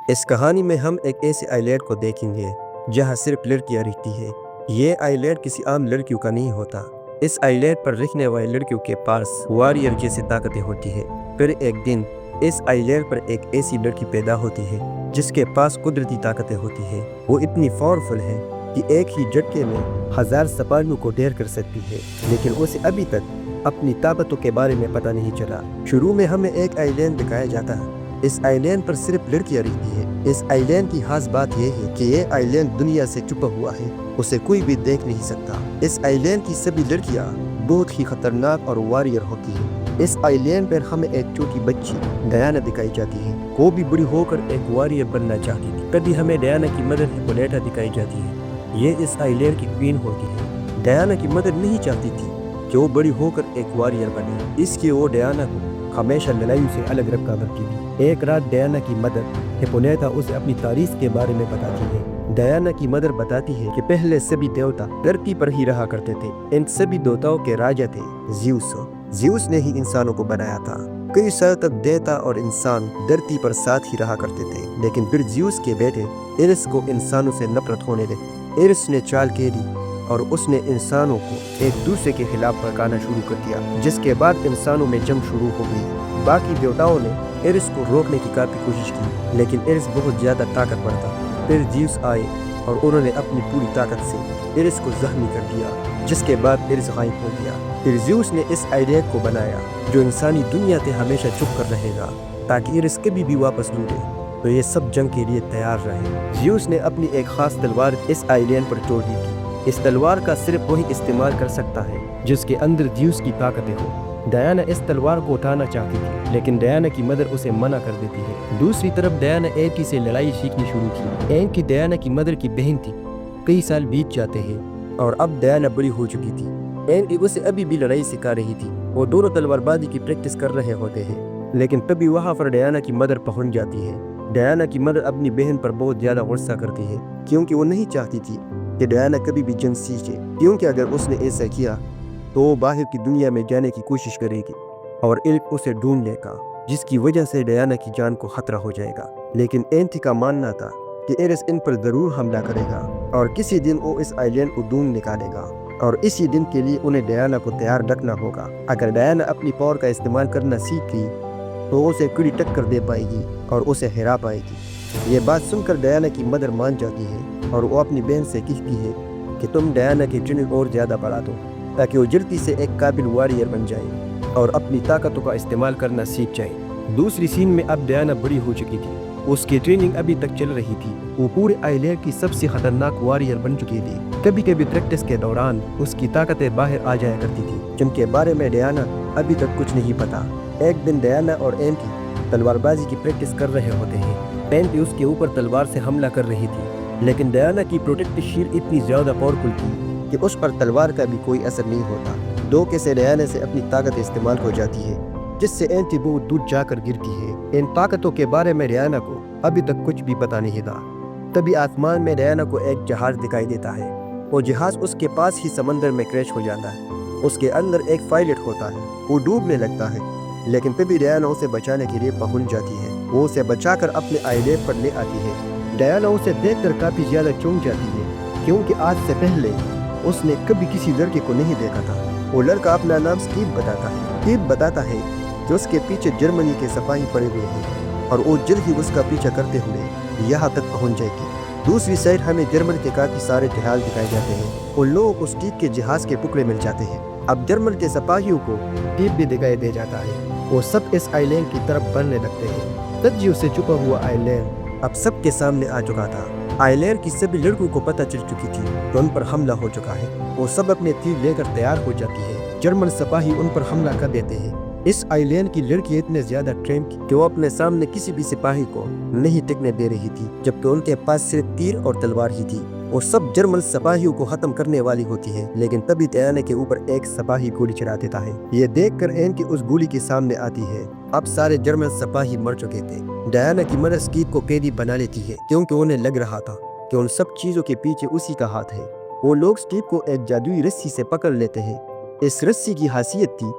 اس کہانی میں ہم ایک ایسے آئلینڈ کو دیکھیں گے جہاں صرف لڑکیاں رہتی ہیں۔ یہ آئلینڈ کسی عام لڑکیوں کا نہیں ہوتا۔ اس آئلینڈ پر رہنے والی لڑکیوں کے پاس واریر جیسی طاقتیں ہوتی ہیں۔ پھر ایک دن اس آئلینڈ پر ایک ایسی لڑکی پیدا ہوتی ہے جس کے پاس قدرتی طاقتیں ہوتی ہیں۔ وہ اتنی پاورفل ہے کہ ایک ہی جھٹکے میں 1000 سپاہیوں کو ڈھیر کر سکتی ہے، لیکن اسے ابھی تک اپنی طاقتوں کے بارے میں پتہ نہیں چلا۔ شروع میں ہمیں ایک آئلینڈ دکھایا جاتا ہے۔ اس آئلینڈ پر صرف لڑکیاں رہتی ہیں۔ اس آئلینڈ کی خاص بات یہ ہے کہ یہ آئلینڈ دنیا سے چھپا ہوا ہے، اسے کوئی بھی دیکھ نہیں سکتا۔ اس آئلینڈ کی سبھی لڑکیاں بہت ہی خطرناک اور واریر ہوتی ہیں۔ اس آئلینڈ پر ہمیں ایک چھوٹی بچی ڈیانا دکھائی جاتی ہے۔ وہ بھی بڑی ہو کر ایک واریر بننا چاہتی تھی۔ کبھی ہمیں ڈیانا کی مدر ہپولیٹا دکھائی جاتی ہے۔ یہ اس آئلینڈ کی کوئین ہوتی ہے۔ ڈیانا کی مدر نہیں چاہتی تھی کہ وہ بڑی ہو کر ایک واریر بنے، اس لیے وہ ڈیانا کو ہمیشہ لڑائیوں سے الگ رکھا کرتی تھی۔ ایک رات ڈیانا کی مدر ہپولیٹا اسے اپنی تاریخ کے بارے میں بتاتی ہے۔ ڈیانا کی مدر بتاتی ہے کہ پہلے سبھی دیوتا دھرتی پر ہی رہا کرتے تھے۔ ان سبھی دیوتاؤں کے راجا تھے زیوس۔ زیوس نے ہی انسانوں کو بنایا تھا۔ کئی سال تک دیوتا اور انسان دھرتی پر ساتھ ہی رہا کرتے تھے، لیکن پھر زیوس کے بیٹے ایرس کو انسانوں سے نفرت ہونے لگی۔ ایرس نے چال کھیلی اور اس نے انسانوں کو ایک دوسرے کے خلاف بھڑکانا شروع کر دیا، جس کے بعد انسانوں میں جنگ شروع ہو گئی۔ باقی دیوتاؤں نے ایرس کو روکنے کی کافی کوشش کی، لیکن ایرس بہت زیادہ طاقتور تھا۔ پھر زیوس آئے اور انہوں نے اپنی پوری طاقت سے ایرس کو زخمی کر دیا، جس کے بعد ایرس غائب ہو گیا۔ پھر زیوس نے اس آئلینڈ کو بنایا جو انسانی دنیا سے ہمیشہ چھپ کر رہے گا، تاکہ ایرس کبھی بھی واپس لوٹے تو یہ سب جنگ کے لیے تیار رہے۔ زیوس نے اپنی ایک خاص تلوار اس آئلینڈ پر چھوڑ دی تھی۔ اس تلوار کا صرف وہی استعمال کر سکتا ہے جس کے اندر زیوس کی طاقتیں ہو۔ ڈیانا اس تلوار کو اٹھانا چاہتی تھی، لیکن ڈیانا کی مدر اسے منع کر دیتی ہے۔ دوسری طرف ڈیانا اینکی سے لڑائی سیکھنی شروع کی۔ اینکی ڈیانا کی مدر کی بہن تھی۔ کئی سال بیت جاتے ہیں اور اب ڈیانا بڑی ہو چکی تھی۔ اینکی اسے ابھی بھی لڑائی سکھا رہی تھی۔ وہ دونوں تلوار بازی کی پریکٹس کر رہے ہوتے ہیں، لیکن تبھی وہاں پر ڈیانا کی مدر پہنچ جاتی ہے۔ ڈیانا کی مدر اپنی بہن پر بہت زیادہ غصہ کرتی ہے، کیونکہ وہ نہیں چاہتی تھی کہ ڈیانا کبھی بھی جنگ سیکھے، کیونکہ اگر اس نے ایسا کیا تو وہ باہر کی دنیا میں جانے کی کوشش کرے گی اور ایلف اسے ڈھونڈ لے گا، جس کی وجہ سے ڈیانا کی جان کو خطرہ ہو جائے گا۔ لیکن اینتی کا ماننا تھا کہ ایرس ان پر ضرور حملہ کرے گا اور کسی دن وہ اس آئلینڈ کو ڈھونڈ نکالے گا، اور اسی دن کے لیے انہیں ڈیانا کو تیار رکھنا ہوگا۔ اگر ڈیانا اپنی پاور کا استعمال کرنا سیکھ گئی تو وہ اسے کڑی ٹکر دے پائے گی اور اسے ہرا پائے گی۔ یہ بات سن کر ڈیانا کی مدر مان جاتی ہے اور وہ اپنی بہن سے کہتی ہے کہ تم ڈیانا کی ٹریننگ اور زیادہ بڑھا دو تاکہ وہ جلدی سے ایک قابل واریر بن جائے اور اپنی طاقتوں کا استعمال کرنا سیکھ جائے۔ دوسری سین میں اب ڈیانا بڑی ہو چکی تھی۔ اس کی ٹریننگ ابھی تک چل رہی تھی۔ وہ پورے آئلینڈ کی سب سے خطرناک واریر بن چکی تھی۔ کبھی کبھی پریکٹس کے دوران اس کی طاقتیں باہر آ جایا کرتی تھی، جن کے بارے میں ڈیانا ابھی تک کچھ نہیں پتا۔ ایک دن ڈیانا اور اینکی تلوار بازی کی پریکٹس کر رہے ہوتے ہیں۔ اینکی اس کے اوپر تلوار سے حملہ کر رہی تھی، لیکن ڈیانا کی پروٹیکٹ شیلڈ اتنی زیادہ پاورفل تھی کہ اس پر تلوار کا بھی کوئی اثر نہیں ہوتا۔ دھوکے سے ڈیانا سے اپنی طاقت استعمال ہو جاتی ہے، جس سے اینٹی بہت دور جا کر گرتی ہے۔ ان طاقتوں کے بارے میں ڈیانا کو ابھی تک کچھ بھی پتا نہیں تھا۔ تبھی آسمان میں ڈیانا کو ایک جہاز دکھائی دیتا ہے۔ وہ جہاز اس کے پاس ہی سمندر میں کریش ہو جاتا ہے۔ اس کے اندر ایک پائلٹ ہوتا ہے، وہ ڈوبنے لگتا ہے، لیکن تبھی ڈیانا اسے بچانے کے لیے پہنچ جاتی ہے۔ وہ اسے بچا کر اپنے آئلینڈ پر لے آتی ہے۔ ڈیانا اسے دیکھ کر کافی زیادہ چونک جاتی ہے، کیونکہ آج سے پہلے اس نے کبھی کسی لڑکے کو نہیں دیکھا تھا۔ وہ لڑکا اپنا نام اسٹیو بتاتا ہے۔ اسٹیو بتاتا ہے کہ اس کے پیچھے جرمنی کے سپاہی پڑے ہوئے ہیں اور وہ جلد ہی اس کا پیچھا کرتے ہوئے یہاں تک پہنچ جائے گی۔ دوسری سائڈ ہمیں جرمن کے کافی سارے جہاز دکھائے جاتے ہیں۔ ان لوگوں کو اسٹیو کے جہاز کے ٹکڑے مل جاتے ہیں۔ اب جرمن کے سپاہیوں کو اسٹیو بھی دکھائی دے جاتا ہے۔ وہ سب اس آئلینڈ کی طرف بڑھنے لگتے ہیں۔ صدیوں سے چھپا ہوا آئلینڈ اب سب کے سامنے آ چکا تھا۔ آئلینڈ کی سبھی لڑکوں کو پتہ چل چکی تھی کہ ان پر حملہ ہو چکا ہے۔ وہ سب اپنے تیر لے کر تیار ہو جاتی ہے۔ جرمن سپاہی ان پر حملہ کر دیتے ہیں۔ اس آئلینڈ کی لڑکی اتنے زیادہ ٹرین تھی کہ وہ اپنے سامنے کسی بھی سپاہی کو نہیں ٹکنے دے رہی تھی، جبکہ ان کے پاس صرف تیر اور تلوار ہی تھی۔ وہ سب جرمن سپاہیوں کو ختم کرنے والی ہوتی ہے، لیکن تبھی ڈیانا کے اوپر ایک سپاہی گولی چلا دیتا ہے۔ یہ دیکھ کر اینکی اس گولی کے سامنے آتی ہے۔ اب سارے جرمن سپاہی مر چکے تھے۔ ڈیانا کی مدر اسٹیو کو قیدی بنا لیتی ہے، کیونکہ انہیں لگ رہا تھا کہ ان سب چیزوں کے پیچھے اسی کا ہاتھ ہے۔ وہ لوگ اسٹیو کو ایک جادوئی رسی سے پکڑ لیتے ہیں۔ اس رسی کی خاصیت تھی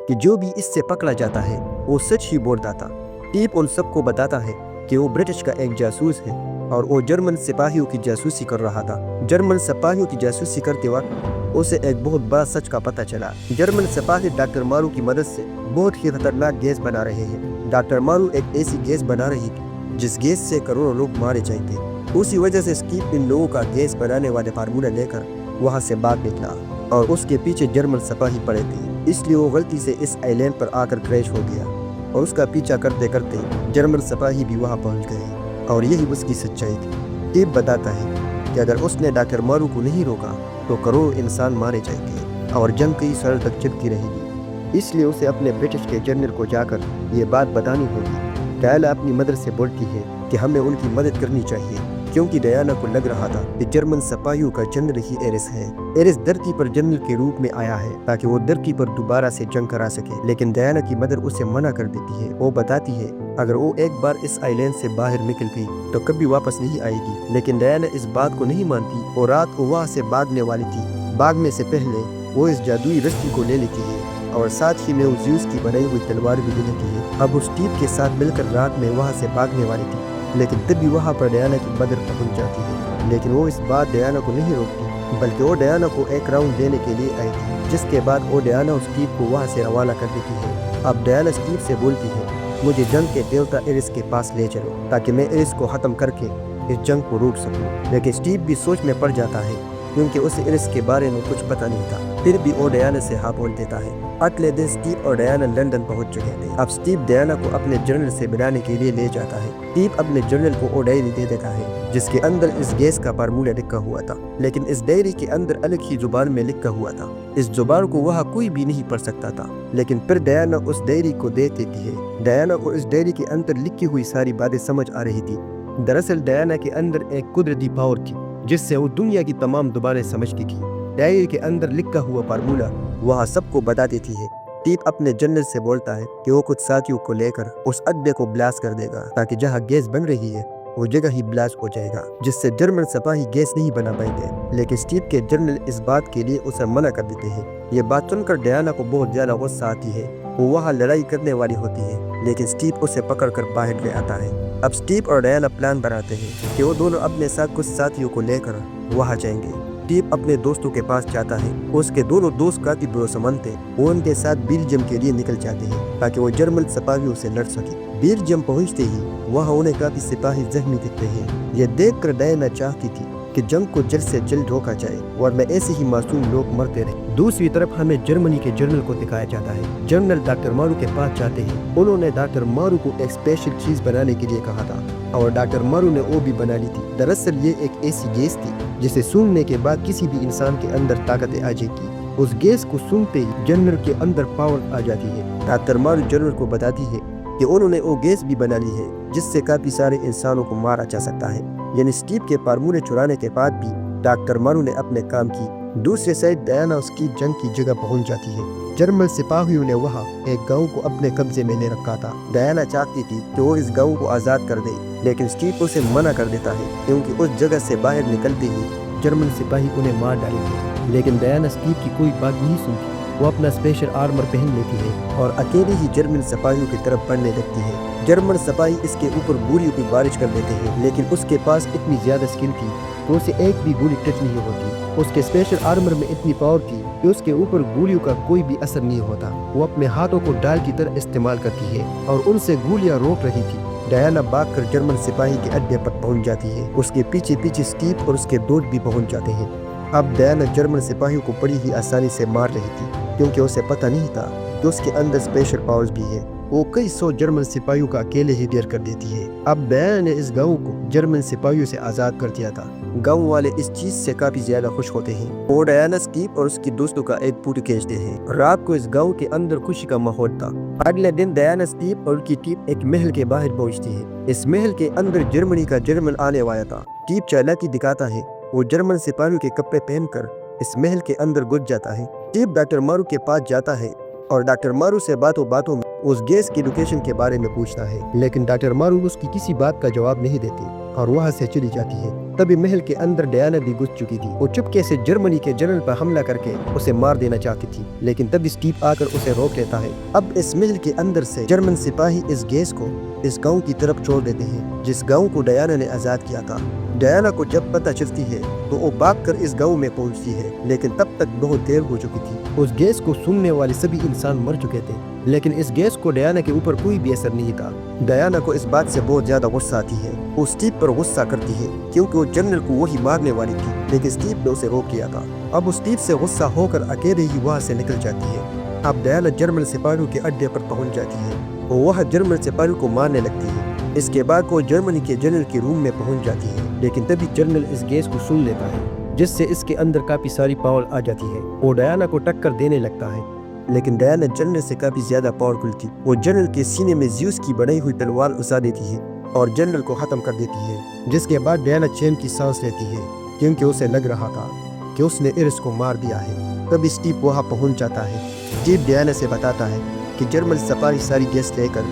کہ جو بھی اس سے پکڑا جاتا ہے وہ سچ ہی بولتا تھا۔ اسٹیو ان سب کو بتاتا ہے कि वो ब्रिटिश का एक जासूस है और वो जर्मन सिपाहियों की जासूसी कर रहा था। जर्मन सिपाहियों की जासूसी करते वक्त उसे एक बहुत बड़ा सच का पता चला। जर्मन सिपाही डॉक्टर मारू की मदद से बहुत ही खतरनाक गैस बना रहे हैं। डॉक्टर मारू एक ऐसी गैस बना रही थी जिस गैस से करोड़ों लोग मारे जाते। उसी वजह से स्टीव इन लोगों का गैस बनाने वाले फार्मूला लेकर वहाँ से भाग निकला और उसके पीछे जर्मन सिपाही पड़े थे। इसलिए वो गलती से इस आइलैंड पर आकर क्रैश हो गया और उसका पीछा करते करते जर्मन सिपाही भी वहाँ पहुँच गए और यही उसकी सच्चाई थी। स्टीव बताता है कि अगर उसने डॉक्टर मारू को नहीं रोका तो करोड़ों इंसान मारे जाएंगे और जंग कई साल तक चलती रहेगी। इसलिए उसे अपने ब्रिटिश के जनरल को जाकर ये बात बतानी होगी। डायना अपनी मदर से बोलती है कि हमें उनकी मदद करनी चाहिए, क्योंकि डायना को लग रहा था कि जर्मन सिपाहियों का जनरल ही एरिस है। एरिस धरती पर जनरल के रूप में आया है ताकि वो धरती पर दोबारा से जंग करा सके, लेकिन डायना की मदर उसे मना कर देती है। वो बताती है अगर वो एक बार इस आइलैंड से बाहर निकल गई तो कभी वापस नहीं आएगी। लेकिन डायना इस बात को नहीं मानती और रात को वहाँ से भागने वाली थी। भागने से पहले वो इस जादुई रस्सी को ले लेती है और साथ ही में उस ज़्यूस की बनाई हुई तलवार भी ले लेती है। अब उस स्टीव के साथ मिलकर रात में वहाँ से भागने वाली थी, लेकिन तभी वहाँ पर डायना की मदर पहुँच जाती है। लेकिन वो इस बात डायना को नहीं रोकती, बल्कि वो डायना को एक राउंड देने के लिए आई थी, जिसके बाद वो डायना उस स्टीव को वहाँ से रवाना कर देती है। अब डायना स्टीव से बोलती है मुझे जंग के देवता एरिस के पास ले चलो ताकि मैं एरिस को ख़त्म करके इस जंग को रोक सकूं। लेकिन स्टीव भी सोच में पड़ जाता है क्योंकि उसे एरिस के बारे में कुछ पता नहीं था। फिर भी वो डायना से हाँ बोल देता है। अगले दिन स्टीव और डायना लंदन पहुंच चुके थे। अब स्टीव डायना को अपने जर्नल से मिलाने के लिए ले जाता है। स्टीव अपने जर्नल को वो डायरी दे देता है जिसके अंदर इस गैस का फार्मूला लिखा हुआ था, लेकिन इस डायरी के अंदर अलग ही जुबान में लिखा हुआ था। इस जुबान को वहाँ कोई भी नहीं पढ़ सकता था। लेकिन फिर डायना उस डायरी को दे देती है। डायना को इस डायरी के अंदर लिखी हुई सारी बातें समझ आ रही थी। दरअसल डायना के अंदर एक कुदरती पावर थी जिससे वो दुनिया की तमाम दुबारें समझती थी। डायरी के अंदर लिखा हुआ फार्मूला वहाँ सबको बता देती है। स्टीव अपने जनरल से बोलता है कि वो कुछ साथियों को लेकर उस अड्डे को ब्लास्ट कर देगा ताकि जहाँ गैस बन रही है वो जगह ही ब्लास्ट हो जाएगा, जिससे जर्मन सिपाही गैस नहीं बना पाएंगे। लेकिन स्टीव के जनरल इस बात के लिए उसे मना कर देते हैं। ये बात सुनकर डायना को बहुत ज्यादा गुस्सा आती है। वो वहाँ लड़ाई करने वाली होती है, लेकिन स्टीव उसे पकड़कर बाहर ले आता है। अब स्टीव और डायना प्लान बनाते हैं कि वो दोनों अपने साथ कुछ साथियों को लेकर वहाँ जाएंगे। स्टीव अपने दोस्तों के पास जाता है। उसके दोनों दोस्त काफी भरोसेमंद थे। वो उनके साथ बेल्जियम के लिए निकल जाते हैं ताकि वो जर्मन सिपाहियों से लड़ सके। बेल्जियम पहुंचते ही वहाँ उन्हें काफी सिपाही जख्मी दिखते हैं। ये देखकर डायना चाहती थी कि जंग को जल्द से जल्द रोका जाए और में ऐसे ही मासूम लोग मरते रहे। दूसरी तरफ हमें जर्मनी के जनरल को दिखाया जाता है। जनरल डॉक्टर मारू के पास जाते हैं। उन्होंने डॉक्टर मारू को एक स्पेशल चीज बनाने के लिए कहा था और डॉक्टर मारू ने वो भी बना ली थी। दरअसल ये एक ऐसी गैस थी जिसे सूंघने के बाद किसी भी इंसान के अंदर ताकत आ जाएगी। उस गैस को सूंघते ही जनरल के अंदर पावर आ जाती है। डॉक्टर मारू जनरल को बताती है कि उन्होंने वो गैस भी बना ली है जिससे काफी सारे इंसानों को मारा जा सकता है। यानी स्टीव के फार्मूले चुराने के बाद भी डॉक्टर मारू ने अपने काम की। दूसरे साइड डायना उसकी जंग की जगह पहुंच जाती है। जर्मन सिपाहियों ने वहाँ एक गांव को अपने कब्जे में ले रखा था। डायना चाहती थी कि वो इस गांव को आजाद कर दे, लेकिन स्टीव उसे मना कर देता है क्योंकि उस जगह से बाहर निकलते ही जर्मन सिपाही उन्हें मार डालेंगे। लेकिन डायना स्टीव की कोई बात नहीं सुनती। वो अपना स्पेशल आर्मर पहन लेती है और अकेले ही जर्मन सिपाहियों की तरफ बढ़ने लगती है। जर्मन सिपाही इसके ऊपर गोलियों की बारिश कर देते हैं, लेकिन उसके पास इतनी ज्यादा स्किल थी तो उसे एक भी गोली टच नहीं होती। उसके स्पेशल आर्मर में इतनी पावर थी कि उसके ऊपर गोलियों का कोई भी असर नहीं होता। वो अपने हाथों को ढाल की तरह इस्तेमाल करती है और उनसे गोलियां रोक रही थी। डायना भागकर जर्मन सिपाही के अड्डे पर पहुंच जाती है। उसके पीछे पीछे स्टीव और उसके दोस्त भी पहुंच जाते हैं। अब डायना जर्मन सिपाहियों को बड़ी ही आसानी से मार रही थी क्योंकि उसे पता नहीं था कि उसके अंदर स्पेशल पावर्स भी है। वो कई सौ जर्मन सिपाहियों का अकेले ही ढेर कर देती है। अब डायना ने इस गांव को जर्मन सिपाहियों से आजाद कर दिया था। गांव वाले इस चीज से काफी ज्यादा खुश होते हैं। वो डायना, स्टीव और उसके दोस्तों का एक पूरी खींचते हैं। रात को इस गांव के अंदर खुशी का माहौल था। अगले दिन डायना, स्टीव और उनकी टीम एक महल के बाहर पहुंचती है। इस महल के अंदर जर्मनी का जनरल आने वाला था। स्टीव चालाकी दिखाता है। वो जर्मन सिपाहियों के कपड़े पहनकर इस महल के अंदर घुस जाता है। स्टीव डॉक्टर मारू के पास जाता है और डॉक्टर मारू से बातों में उस गैस की लोकेशन के बारे में पूछता है, लेकिन डॉक्टर मारू उसकी किसी बात का जवाब नहीं देती और वहाँ से चली जाती है। तभी महल के अंदर डायना भी घुस चुकी थी। वो चुपके से जर्मनी के जनरल पर हमला करके उसे मार देना चाहती थी, लेकिन तभी स्टीव आकर उसे रोक लेता है। अब इस महल के अंदर से जर्मन सिपाही इस गैस को इस गांव की तरफ छोड़ देते हैं जिस गांव को डायना ने आज़ाद किया था। डायना को जब पता चलती है तो वो भागकर इस गांव में पहुंचती है, लेकिन तब तक बहुत देर हो चुकी थी। उस गैस को सूंघने वाले सभी इंसान मर चुके थे, लेकिन इस गैस को डायना के ऊपर कोई भी असर नहीं था। डायना को इस बात से बहुत ज्यादा गुस्सा आती है। वो स्टीव पर गुस्सा करती है क्योंकि वो जनरल को वही मारने वाली थी, लेकिन स्टीव ने उसे रोक लिया था। अब वो स्टीव से गुस्सा होकर अकेले ही वहाँ से निकल जाती है। अब डायना जर्मन सिपाहियों के अड्डे पर पहुंच जाती है। वो वह जर्मन सिपाहियों को मारने लगती है। इसके बाद वो जर्मनी के जनरल के रूम में पहुंच जाती है, लेकिन तभी जनरल इस गैस को सुन लेता है जिससे इसके अंदर काफी सारी पावर आ जाती है। वो डायना को टक्कर देने लगता है, लेकिन डायना जनरल से काफी ज्यादा पावरफुल थी। वो जनरल के सीने में ज़्यूस की बनाई हुई तलवार घुसा देती है और जनरल को खत्म कर देती है। जिसके बाद डायना चैन की सांस लेती है क्योंकि उसे लग रहा था कि उसने इरिस को मार दिया है। तब स्टीव वहाँ पहुंच जाता है। स्टीव डायना से बताता है कि जर्मन सिपाही सारी गैस लेकर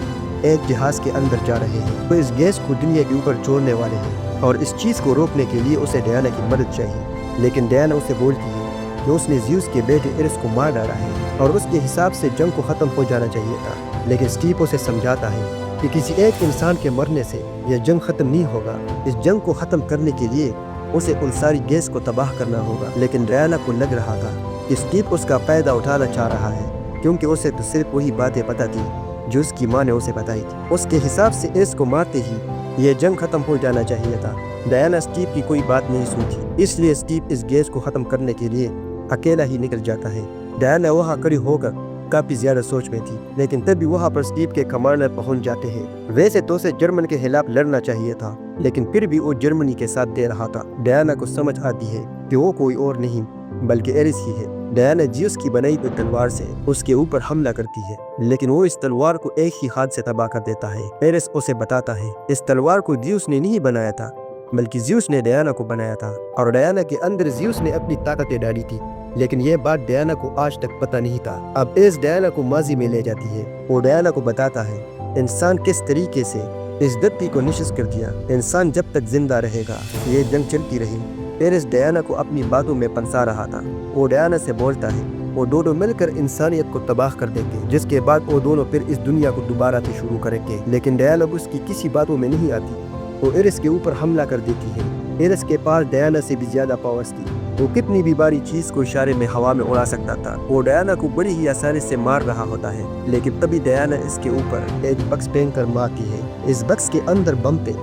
एक जहाज के अंदर जा रहे हैं। वो इस गैस को दुनिया के ऊपर छोड़ने वाले हैं और इस चीज़ को रोकने के लिए उसे डायना की मदद चाहिए। लेकिन डायना उसे बोलती है कि उसने ज़्यूस के बेटे इरिस को मार डाला है और उसके हिसाब से जंग को ख़त्म हो जाना चाहिए था। लेकिन स्टीव उसे समझाता है कि किसी एक इंसान के मरने से यह जंग ख़त्म नहीं होगा। इस जंग को ख़त्म करने के लिए उसे उन सारी गैस को तबाह करना होगा। लेकिन डायना को लग रहा था कि स्टीव उसका फ़ायदा उठाना चाह रहा है क्योंकि उसे तो सिर्फ वही बातें पता थी जो उसकी माँ ने उसे बताई थी। उसके हिसाब से इरिस को मारते ही यह जंग खत्म हो जाना चाहिए था। डायना स्टीव की कोई बात नहीं सुनती, इसलिए स्टीव इस गैस को खत्म करने के लिए अकेला ही निकल जाता है। डायना वहाँ खड़ी होकर काफी ज्यादा सोच में थी, लेकिन तभी वहाँ पर स्टीव के कमांडर पहुंच जाते हैं। वैसे तो उसे जर्मन के खिलाफ लड़ना चाहिए था, लेकिन फिर भी वो जर्मनी के साथ दे रहा था। डायना को समझ आती है कि वो कोई और नहीं बल्कि इरिस ही है। डायना ज़्यूस की बनाई हुई तलवार से उसके ऊपर हमला करती है, लेकिन वो इस तलवार को एक ही हाथ से तबाह कर देता है। इरिस उसे बताता है इस तलवार को ज़्यूस ने नहीं बनाया था, बल्कि ज़्यूस ने डायना को बनाया था और डायना के अंदर ज़्यूस ने अपनी ताकतें डाली थी। लेकिन यह बात डायना को आज तक पता नहीं था। अब इस डायना को माजी में ले जाती है। वो डायना को बताता है इंसान किस तरीके से इस धरती को निश्चित कर दिया। इंसान जब तक जिंदा रहेगा ये जंग चलती रही। इरिस डायना को अपनी बातों में फंसा रहा था। वो डायना से बोलता है वो दोनों मिलकर इंसानियत को तबाह कर देंगे, जिसके बाद वो दोनों फिर इस दुनिया को दोबारा से शुरू करेंगे। लेकिन डायना उसकी किसी बातों में नहीं आती। वो इरिस के ऊपर हमला कर देती है। इरिस के पास डायना से भी ज्यादा पावर्स थी। वो कितनी भी बारी चीज को इशारे में हवा में उड़ा सकता था। वो डायना को बड़ी ही आसानी से मार रहा होता है, लेकिन तभी डायना इसके ऊपर एक बक्स फेंक कर मारती है। इस बक्स के अंदर बम थे,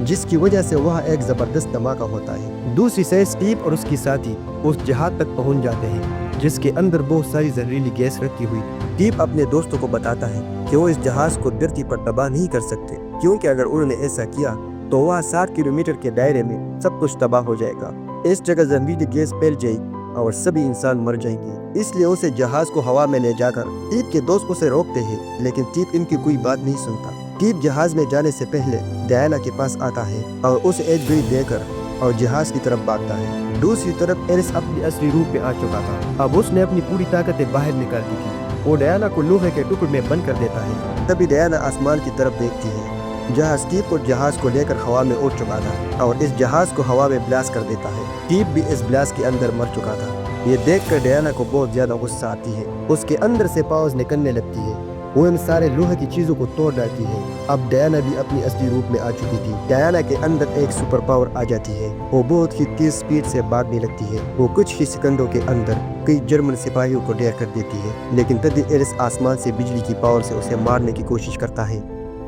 जिसकी वजह से वह एक जबरदस्त धमाका होता है। दूसरी साइड स्टीव और उसकी साथी उस जहाज तक पहुंच जाते हैं जिसके अंदर बहुत सारी जहरीली गैस रखी हुई। स्टीव अपने दोस्तों को बताता है कि वो इस जहाज को धरती पर तबाह नहीं कर सकते, क्योंकि अगर उन्होंने ऐसा किया तो वह 60 किलोमीटर के दायरे में सब कुछ तबाह हो जाएगा। इस जगह जहरीली गैस फैल जाएगी और सभी इंसान मर जाएंगे। इसलिए उसे जहाज को हवा में ले जाकर स्टीव के दोस्त उसे रोकते हैं, लेकिन स्टीव इनकी कोई बात नहीं सुनता। स्टीव जहाज में जाने से पहले डायना के पास आता है और उसे एक घड़ी देकर और जहाज की तरफ भागता है। दूसरी तरफ इरिस अपनी असली रूप में आ चुका था। अब उसने अपनी पूरी ताकतें बाहर निकाल दी थी। वो डायना को लोहे के टुकड़े में बंद कर देता है। तभी डायना आसमान की तरफ देखती है जहाँ स्टीव को जहाज को लेकर हवा में उड़ चुका था और इस जहाज को हवा में ब्लास्ट कर देता है। स्टीव भी इस ब्लास्ट के अंदर मर चुका था। ये देखकर डायना को बहुत ज्यादा गुस्सा आती है। उसके अंदर से पावर्स निकलने लगती है। वो इन सारे लोहे की चीजों को तोड़ डालती है। अब डायना भी अपनी असली रूप में आ चुकी थी। डायना के अंदर एक सुपर पावर आ जाती है। वो बहुत ही तेज स्पीड से भागने लगती है। वो कुछ ही सेकंडों के अंदर कई जर्मन सिपाहियों को ढेर कर देती है। लेकिन तभी इरिस आसमान से बिजली की पावर से उसे मारने की कोशिश करता है,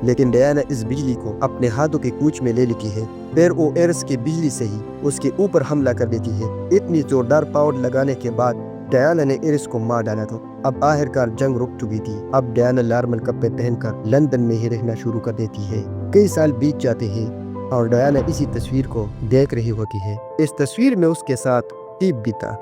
लेकिन डायना इस बिजली को अपने हाथों के कूच में ले लेती है। फिर वो इरिस की बिजली से ही उसके ऊपर हमला कर देती है। इतनी जोरदार पावर लगाने के बाद डायना ने इरिस को मार डाला था। अब आखिरकार जंग रुक चुकी थी। अब डायना नॉर्मल कपड़े पहनकर लंदन में ही रहना शुरू कर देती है। कई साल बीत जाते हैं और डायना इसी तस्वीर को देख रही होती है। इस तस्वीर में उसके साथ स्टीव भी था।